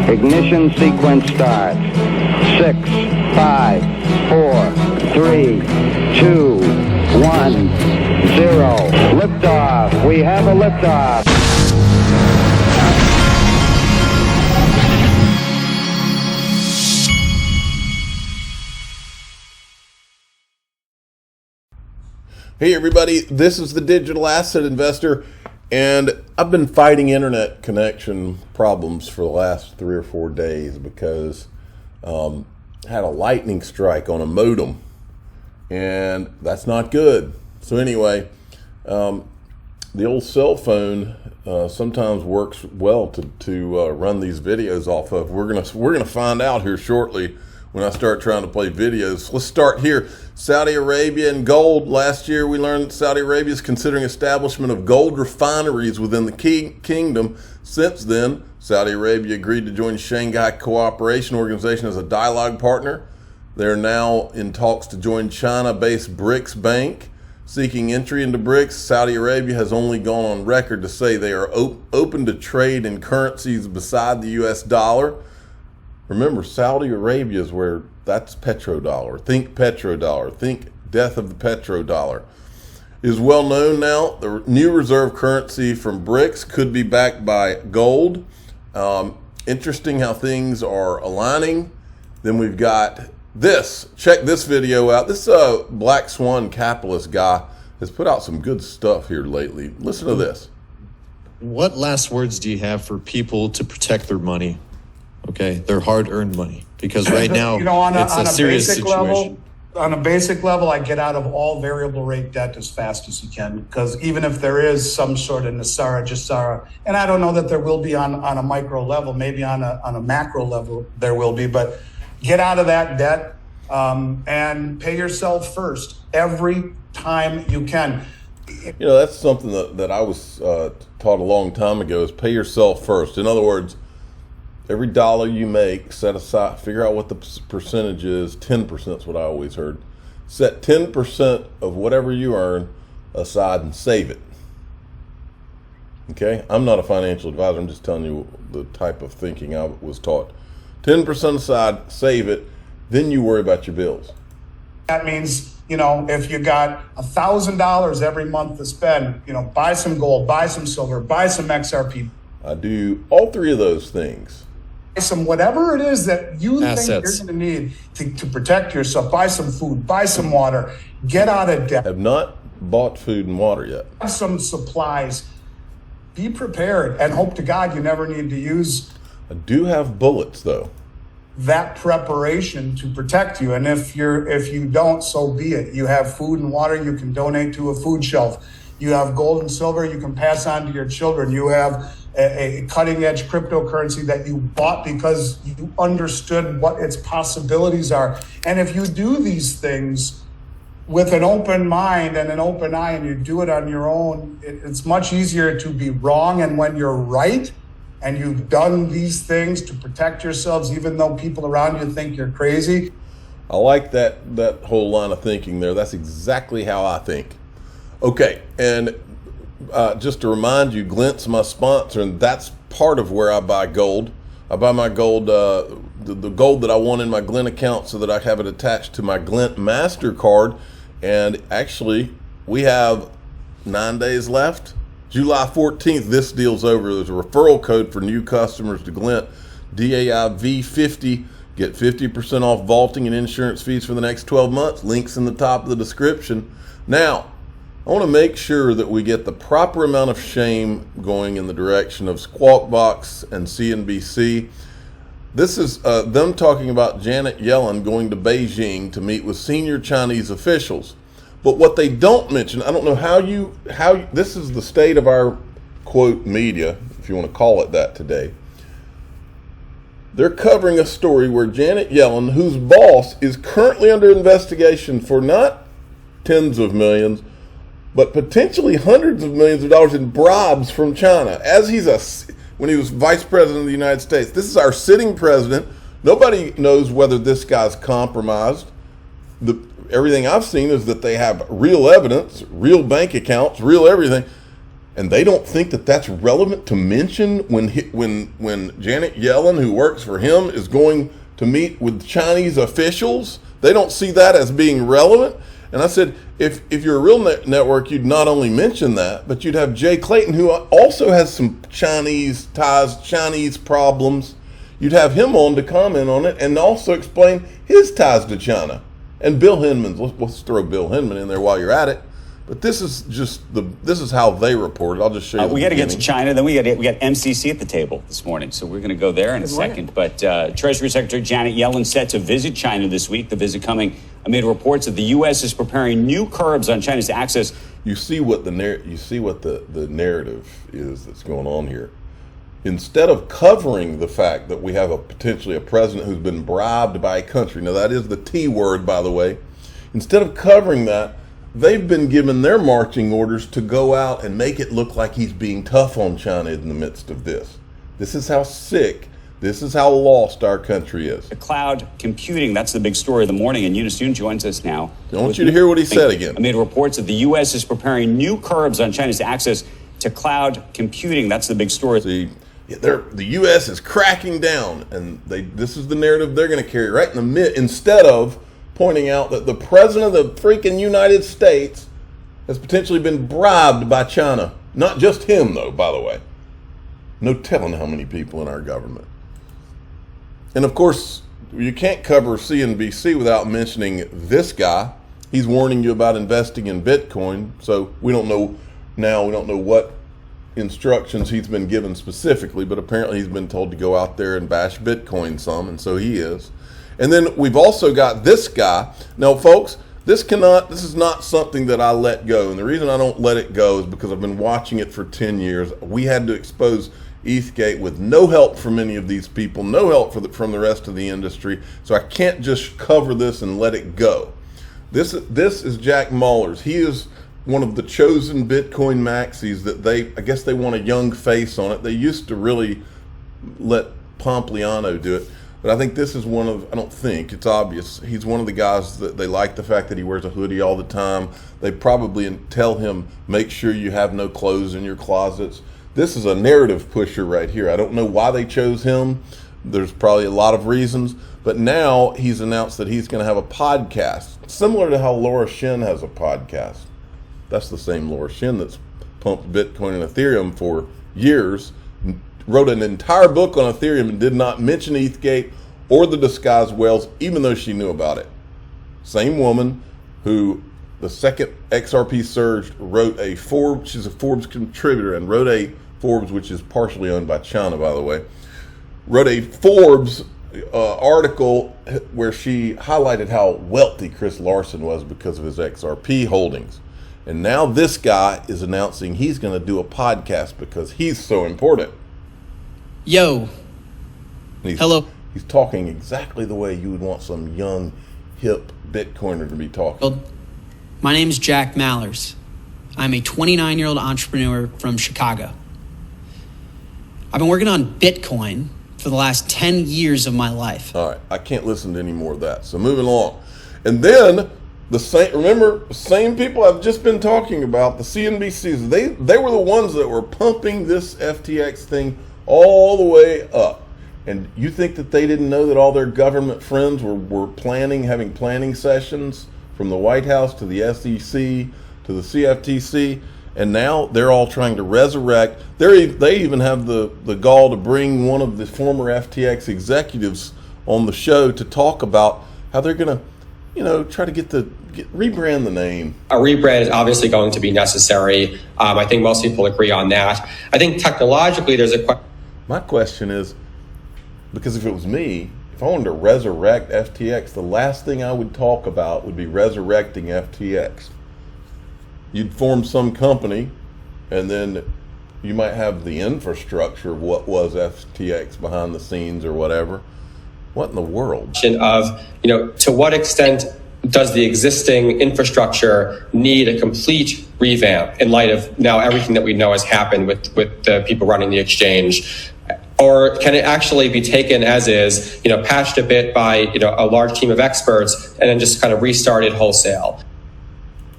Ignition sequence starts. 6, 5, 4, 3, 2, 1, 0. Liftoff. We have a liftoff. Hey everybody, this is the Digital Asset Investor, and I've been fighting internet connection problems for the last 3 or 4 days because I had a lightning strike on a modem, and that's not good. So anyway, the old cell phone sometimes works well to run these videos off of. We're gonna find out here shortly when I start trying to play videos. Let's start here. Saudi Arabia and gold. Last year we learned that Saudi Arabia is considering establishment of gold refineries within the kingdom. Since then, Saudi Arabia agreed to join Shanghai Cooperation Organization as a dialogue partner. They're now in talks to join China-based BRICS Bank. Seeking entry into BRICS, Saudi Arabia has only gone on record to say they are open to trade in currencies beside the US dollar. Remember, Saudi Arabia is where that's petrodollar. Think petrodollar. Think death of the petrodollar. It is well known now. The new reserve currency from BRICS could be backed by gold. Interesting how things are aligning. Then we've got this. Check this video out. This Black Swan capitalist guy has put out some good stuff here lately. Listen to this. What last words do you have for people to protect their money? Okay, their hard-earned money, because right now it's a serious situation. On a basic level, I get out of all variable rate debt as fast as you can, because even if there is some sort of Nasara, Jasara, and I don't know that there will be on a micro level, maybe on a macro level there will be, but get out of that debt and pay yourself first every time you can. You know, that's something that I was taught a long time ago, is pay yourself first. In other words, every dollar you make, set aside, figure out what the percentage is. 10% is what I always heard. Set 10% of whatever you earn aside and save it. Okay? I'm not a financial advisor. I'm just telling you the type of thinking I was taught. 10% aside, save it, then you worry about your bills. That means, if you got $1,000 every month to spend, buy some gold, buy some silver, buy some XRP. I do all three of those things. Some whatever it is that you Assets. think you're going to need to protect yourself. Buy some food, buy some water, get out of debt. Have not bought food and water yet. Have some supplies. Be prepared and hope to God you never need to use. I do have bullets though. That preparation to protect you. And if you don't, so be it. You have food and water you can donate to a food shelf. You have gold and silver you can pass on to your children. You have a cutting-edge cryptocurrency that you bought because you understood what its possibilities are. And if you do these things with an open mind and an open eye, and you do it on your own, it's much easier to be wrong. And when you're right and you've done these things to protect yourselves, even though people around you think you're crazy. I like that whole line of thinking there. That's exactly how I think. Okay, and just to remind you, Glint's my sponsor, and that's part of where I buy gold. I buy my gold, the gold that I want in my Glint account so that I have it attached to my Glint MasterCard. And actually, we have 9 days left. July 14th, this deal's over. There's a referral code for new customers to Glint, DAIV50. Get 50% off vaulting and insurance fees for the next 12 months. Links in the top of the description. Now, I want to make sure that we get the proper amount of shame going in the direction of Squawk Box and CNBC. This is them talking about Janet Yellen going to Beijing to meet with senior Chinese officials. But what they don't mention, I don't know how this is the state of our, quote, media, if you want to call it that today. They're covering a story where Janet Yellen, whose boss is currently under investigation for not tens of millions, but potentially hundreds of millions of dollars in bribes from China, as when he was vice president of the United States. This is our sitting president. Nobody knows whether this guy's compromised. Everything I've seen is that they have real evidence, real bank accounts, real everything. And they don't think that that's relevant to mention when Janet Yellen, who works for him, is going to meet with Chinese officials. They don't see that as being relevant. And I said, if you're a real network, you'd not only mention that, but you'd have Jay Clayton, who also has some Chinese ties, Chinese problems. You'd have him on to comment on it and also explain his ties to China. And Bill Hinman's, let's throw Bill Hinman in there while you're at it. But this is how they report it. I'll just show you. We got to get to China. Then we got MCC at the table this morning, so we're going to go there in a second. But Treasury Secretary Janet Yellen set to visit China this week. The visit coming amid reports that the U.S. is preparing new curbs on China's access. You see what the narrative is that's going on here. Instead of covering the fact that we have potentially a president who's been bribed by a country, now that is the T word, by the way. Instead of covering that, they've been given their marching orders to go out and make it look like he's being tough on China in the midst of this. This is how sick, this is how lost our country is. The cloud computing, that's the big story of the morning. And Eunice Yoon joins us now. I want you to hear what he said again. Amid reports that the U.S. is preparing new curbs on China's access to cloud computing. That's the big story. See, the U.S. is cracking down, and this is the narrative they're going to carry right in the mid, instead of pointing out that the president of the freaking United States has potentially been bribed by China. Not just him, though, by the way. No telling how many people in our government. And of course, you can't cover CNBC without mentioning this guy. He's warning you about investing in Bitcoin. So we don't know what instructions he's been given specifically, but apparently he's been told to go out there and bash Bitcoin some, and so he is. And then we've also got this guy. Now, folks, this is not something that I let go. And the reason I don't let it go is because I've been watching it for 10 years. We had to expose ETHgate with no help from any of these people, no help from the rest of the industry. So I can't just cover this and let it go. This is Jack Mallers. He is one of the chosen Bitcoin maxis that I guess they want a young face on it. They used to really let Pompliano do it. But I think this is it's obvious, he's one of the guys that they like the fact that he wears a hoodie all the time. They probably tell him, make sure you have no clothes in your closets. This is a narrative pusher right here. I don't know why they chose him. There's probably a lot of reasons. But now he's announced that he's going to have a podcast, similar to how Laura Shin has a podcast. That's the same Laura Shin that's pumped Bitcoin and Ethereum for years, wrote an entire book on Ethereum and did not mention ETHgate or the disguised whales, even though she knew about it. Same woman who, the second XRP surged, she's a Forbes contributor and wrote a Forbes, which is partially owned by China, by the way, wrote a Forbes article where she highlighted how wealthy Chris Larson was because of his XRP holdings. And now this guy is announcing he's going to do a podcast because he's so important. Yo. Hello. He's talking exactly the way you would want some young, hip Bitcoiner to be talking. My name is Jack Mallers. I'm a 29-year-old entrepreneur from Chicago. I've been working on Bitcoin for the last 10 years of my life. All right, I can't listen to any more of that. So moving along. And then the same people I've just been talking about, the CNBCs, they were the ones that were pumping this FTX thing all the way up. And you think that they didn't know that all their government friends were having planning sessions from the White House to the SEC to the CFTC, and now they're all trying to resurrect. They even have the gall to bring one of the former FTX executives on the show to talk about how they're going to, try to rebrand the name. A rebrand is obviously going to be necessary. I think most people agree on that. I think technologically there's a question. My question is, because if it was me, if I wanted to resurrect FTX, the last thing I would talk about would be resurrecting FTX. You'd form some company, and then you might have the infrastructure of what was FTX behind the scenes or whatever. What in the world? Of, to what extent does the existing infrastructure need a complete revamp in light of now everything that we know has happened with the people running the exchange? Or can it actually be taken as is, patched a bit by, a large team of experts and then just kind of restarted wholesale?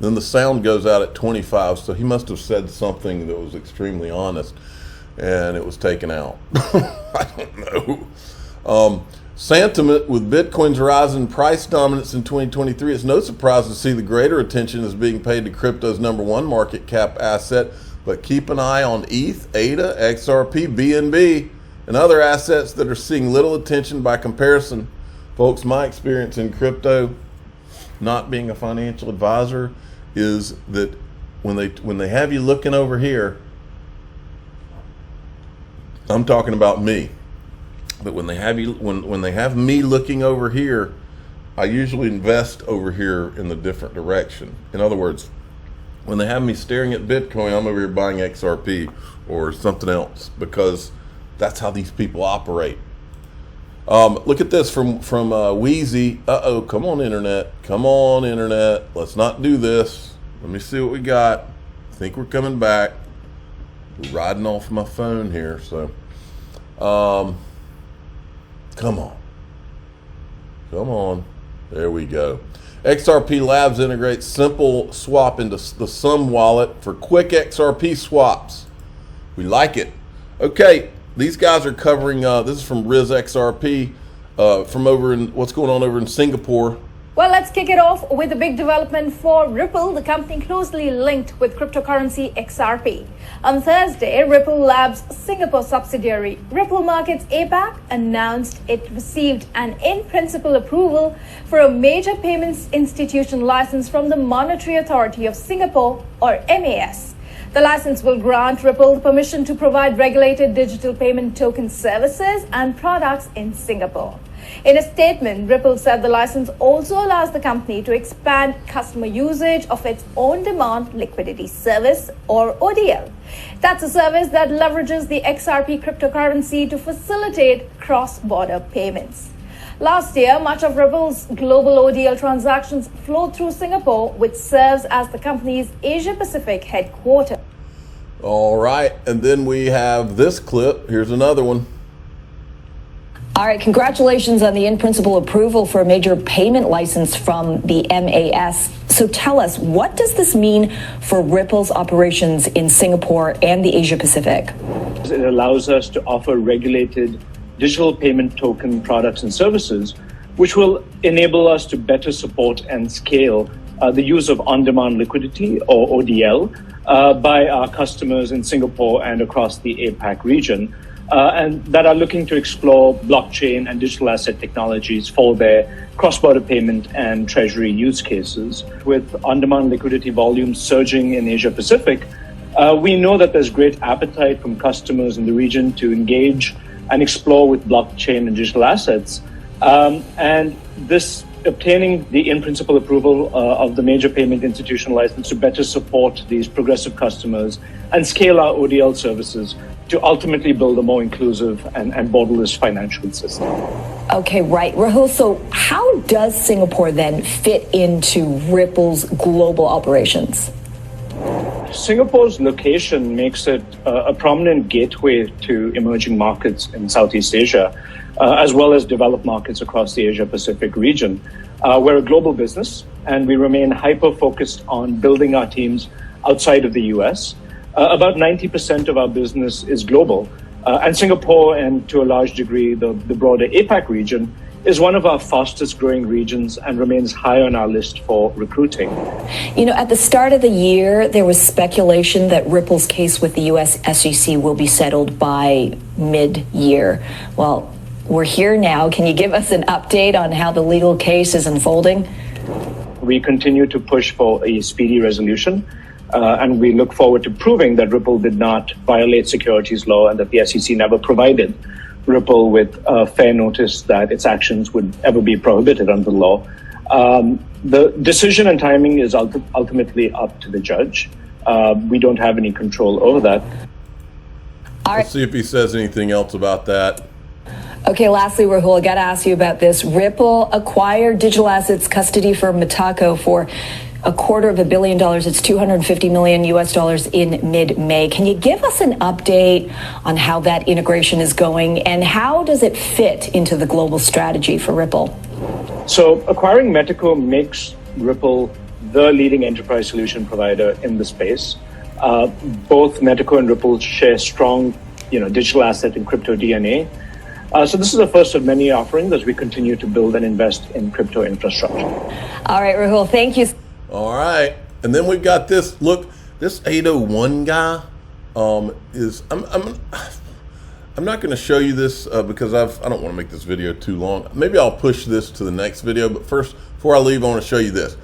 Then the sound goes out at 25, so he must have said something that was extremely honest, and it was taken out. I don't know. Sentiment with Bitcoin's rise in price dominance in 2023, it's no surprise to see the greater attention is being paid to crypto's #1 market cap asset, but keep an eye on ETH, ADA, XRP, BNB, and other assets that are seeing little attention by comparison. Folks, my experience in crypto, not being a financial advisor, is that when they have you looking over here, I'm talking about me. But when they have you, when they have me looking over here, I usually invest over here in the different direction. In other words, when they have me staring at Bitcoin, I'm over here buying XRP or something else, because that's how these people operate. Look at this from Wheezy. Come on, internet. Come on, internet. Let's not do this. Let me see what we got. I think we're coming back. We're riding off my phone here, so. Come on. There we go. XRP Labs integrates simple swap into the Sum wallet for quick XRP swaps. We like it. Okay, these guys are covering, this is from Riz XRP, from over in, what's going on over in Singapore. Well, let's kick it off with a big development for Ripple, the company closely linked with cryptocurrency XRP. On Thursday, Ripple Labs' Singapore subsidiary, Ripple Markets APAC, announced it received an in-principle approval for a major payments institution license from the Monetary Authority of Singapore, or MAS. The license will grant Ripple the permission to provide regulated digital payment token services and products in Singapore. In a statement, Ripple said the license also allows the company to expand customer usage of its on-demand liquidity service, or ODL. That's a service that leverages the XRP cryptocurrency to facilitate cross-border payments. Last year, much of Ripple's global ODL transactions flowed through Singapore, which serves as the company's Asia-Pacific headquarters. All right, and then we have this clip. Here's another one. All right, congratulations on the in-principle approval for a major payment license from the MAS. So tell us, what does this mean for Ripple's operations in Singapore and the Asia Pacific? It allows us to offer regulated digital payment token products and services, which will enable us to better support and scale the use of on-demand liquidity, or ODL, by our customers in Singapore and across the APAC region. And that are looking to explore blockchain and digital asset technologies for their cross-border payment and treasury use cases. With on-demand liquidity volumes surging in Asia Pacific, we know that there's great appetite from customers in the region to engage and explore with blockchain and digital assets. And this obtaining the in-principle approval of the major payment institution license to better support these progressive customers and scale our ODL services to ultimately build a more inclusive and borderless financial system. Okay, right. Rahul, so how does Singapore then fit into Ripple's global operations? Singapore's location makes it a prominent gateway to emerging markets in Southeast Asia, as well as developed markets across the Asia-Pacific region. We're a global business, and we remain hyper-focused on building our teams outside of the U.S. About 90% of our business is global, and Singapore, and to a large degree the broader APAC region, is one of our fastest growing regions and remains high on our list for recruiting. You know, at the start of the year, there was speculation that Ripple's case with the U.S. SEC will be settled by mid-year. Well, we're here now. Can you give us an update on how the legal case is unfolding? We continue to push for a speedy resolution, and we look forward to proving that Ripple did not violate securities law and that the SEC never provided Ripple with fair notice that its actions would ever be prohibited under the law. The decision and timing is ultimately up to the judge. We don't have any control over that. Let's see if he says anything else about that. Okay, lastly, Rahul, I got to ask you about this. Ripple acquired digital assets custody for Metaco for $250 million. It's $250 million US in mid-May. Can you give us an update on how that integration is going, and how does it fit into the global strategy for Ripple? So acquiring Metaco makes Ripple the leading enterprise solution provider in the space. Both Metaco and Ripple share strong, digital asset and crypto DNA. So this is the first of many offerings as we continue to build and invest in crypto infrastructure. All right, Rahul, thank you. All right, and then we've got this. Look, this 801 guy is. I'm not going to show you this because I don't want to make this video too long. Maybe I'll push this to the next video. But first, before I leave, I want to show you this.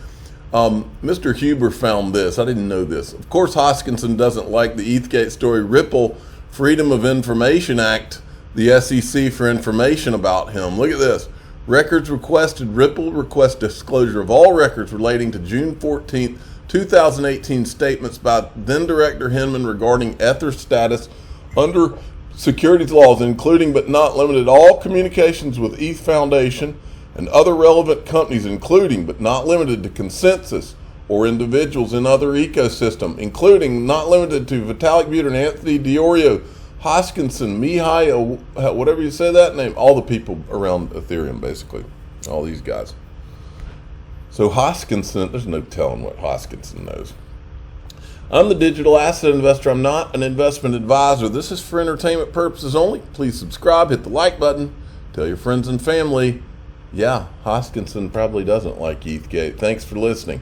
Mr. Huber found this. I didn't know this. Of course, Hoskinson doesn't like the ETHgate story. Ripple Freedom of Information Act, the SEC for information about him. Look at this. Records requested. Ripple requests disclosure of all records relating to June 14th, 2018 statements by then Director Hinman regarding Ether status under securities laws, including but not limited to all communications with ETH Foundation and other relevant companies, including but not limited to Consensus or individuals in other ecosystem, including not limited to Vitalik Buterin, Anthony Diorio, Hoskinson, Mihai, whatever you say that name, all the people around Ethereum, basically, all these guys. So Hoskinson, there's no telling what Hoskinson knows. I'm the digital asset investor. I'm not an investment advisor. This is for entertainment purposes only. Please subscribe, hit the like button, tell your friends and family. Yeah, Hoskinson probably doesn't like ETHgate. Thanks for listening.